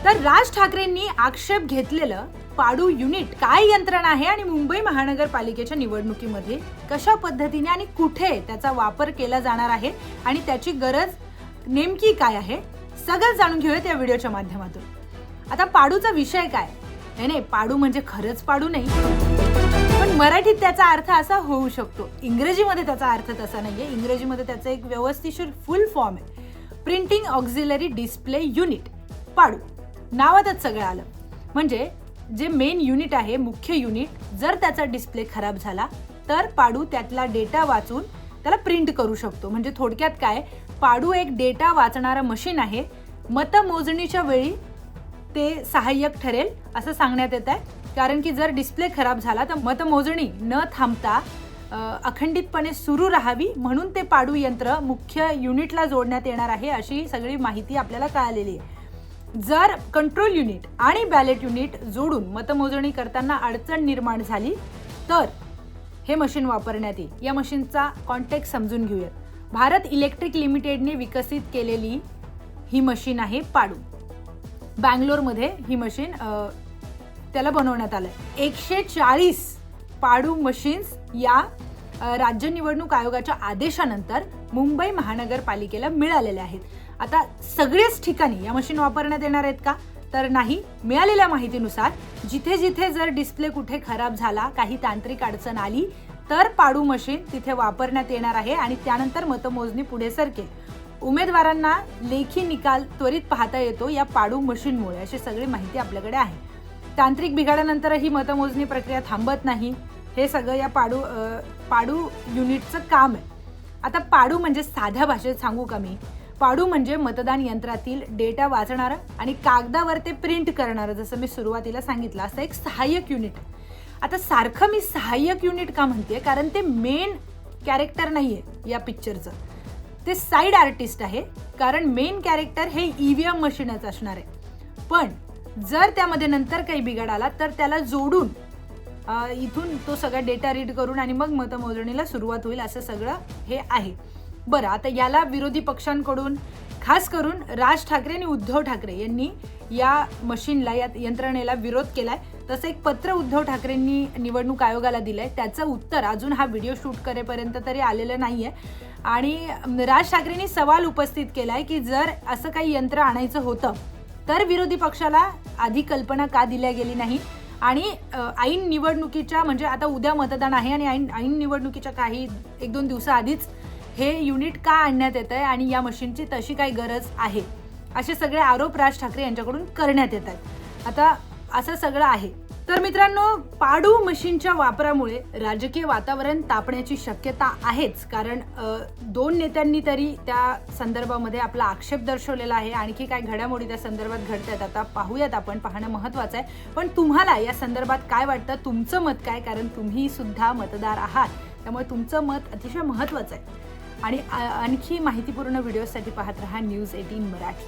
तर राज ठाकरेंनी आक्षेप घेतलेलं पाडू युनिट काय यंत्रणा आहे आणि मुंबई महानगरपालिकेच्या निवडणुकीमध्ये कशा पद्धतीने आणि कुठे त्याचा वापर केला जाणार आहे आणि त्याची गरज नेमकी काय आहे सगळं जाणून घेऊयात या व्हिडिओच्या माध्यमातून. आता पाडूचा विषय काय? नाही, पाडू म्हणजे खरंच पाडू नाही, पण मराठीत त्याचा अर्थ असा होऊ शकतो. इंग्रजीमध्ये त्याचा अर्थ तसा नाहीये. इंग्रजीमध्ये त्याचा एक व्यवस्थिशीर फुल फॉर्म आहे, प्रिंटिंग ऑक्झिलरी डिस्प्ले युनिट. पाडू नावातच सगळं आलं. म्हणजे जे मेन युनिट आहे, मुख्य युनिट, जर त्याचा डिस्प्ले खराब झाला तर पाडू त्यातला डेटा वाचून त्याला प्रिंट करू शकतो. म्हणजे थोडक्यात काय, पाडू एक डेटा वाचणारं मशीन आहे. मतमोजणीच्या वेळी ते सहाय्यक ठरेल असं सांगण्यात येत आहे. कारण की जर डिस्प्ले खराब झाला तर मतमोजणी न थांबता अखंडितपणे सुरू राहावी, म्हणून ते पाडू यंत्र मुख्य युनिटला जोडण्यात येणार आहे, अशी सगळी माहिती आपल्याला कळालेली आहे. जर कंट्रोल युनिट आणि बॅलेट युनिट जोडून मतमोजणी करताना अडचण निर्माण झाली तर हे मशीन वापरण्यात येईल. या मशीनचा कॉन्टेक्स्ट समजून घेऊयात. भारत इलेक्ट्रिक लिमिटेडने विकसित केलेली ही मशीन आहे पाडू. बँगलोरमध्ये ही मशीन त्याला बनवण्यात आलंय. 140 पाडू मशीन्स या राज्य निवडणूक आयोगाच्या आदेशानंतर मुंबई महानगरपालिकेला मिळालेल्या आहेत. आता सगळ्याच ठिकाणी या मशीन वापरण्यात येणार आहेत का? तर नाही. मिळालेल्या माहितीनुसार जिथे जिथे जर डिस्प्ले कुठे खराब झाला, काही तांत्रिक अडचण आली तर पाडू मशीन तिथे वापरण्यात येणार आहे आणि त्यानंतर मतमोजणी पुढे सरकेल. उमेदवारांना लेखी निकाल त्वरित पाहता येतो या पाडू मशीनमुळे, अशी सगळी माहिती आपल्याकडे आहे. तांत्रिक बिघाडानंतरही मतमोजणी प्रक्रिया थांबत नाही. हे सगळं या पाडू युनिटचं काम आहे. आता पाडू म्हणजे साध्या भाषेत सांगू का मी, पाडू म्हणजे मतदान यंत्रातील डेटा वाचणारं आणि कागदावर ते प्रिंट करणारं, जसं मी सुरुवातीला सांगितलं, असं एक सहाय्यक युनिट. आता सारखं मी सहाय्यक युनिट का म्हणते, कारण ते मेन कॅरेक्टर नाहीये या पिक्चरचं, ते साईड आर्टिस्ट आहे. कारण मेन कॅरेक्टर हे ईव्हीएम मशीनच असणार आहे. पण जर त्यामध्ये नंतर काही बिघाड आला तर त्याला जोडून इथून तो सगळा डेटा रीड करून आणि मग मतमोजणीला सुरुवात होईल, असं सगळं हे आहे. बरं, आता याला विरोधी पक्षांकडून खास करून राज ठाकरे आणि उद्धव ठाकरे यांनी या मशीनला, या यंत्रणेला विरोध केलाय. तसं एक पत्र उद्धव ठाकरेंनी निवडणूक आयोगाला दिलंय. त्याचं उत्तर अजून हा व्हिडिओ शूट करेपर्यंत तरी आलेलं नाहीये. आणि राज ठाकरेंनी सवाल उपस्थित केलाय की जर असं काही यंत्र आणायचं होतं तर विरोधी पक्षाला आधी कल्पना का दिल्या गेली नाही, आणि ऐन निवडणुकीच्या, म्हणजे आता उद्या मतदान आहे आणि ऐन निवडणुकीच्या काही 1-2 दिवसाआधीच हे युनिट का आणण्यात येत आहे आणि या मशीनची तशी काही गरज आहे, असे सगळे आरोप राज ठाकरे यांच्याकडून करण्यात येत आहेत. आता असं सगळं आहे. तर मित्रांनो, पाडू मशीनच्या वापरामुळे राजकीय वातावरण तापण्याची शक्यता आहेच. कारण 2 नेत्यांनी तरी त्या संदर्भामध्ये आपला आक्षेप दर्शवलेला आहे. आणखी काय घडामोडी त्या संदर्भात घडतात आता पाहूयात, आपण पाहणं महत्त्वाचं आहे. पण तुम्हाला या संदर्भात काय वाटतं, तुमचं मत काय? कारण तुम्ही सुद्धा मतदार आहात, त्यामुळे तुमचं मत अतिशय महत्त्वाचं आहे. आणि आणखी माहितीपूर्ण व्हिडिओसाठी पाहत रहा न्यूज 18 मराठी.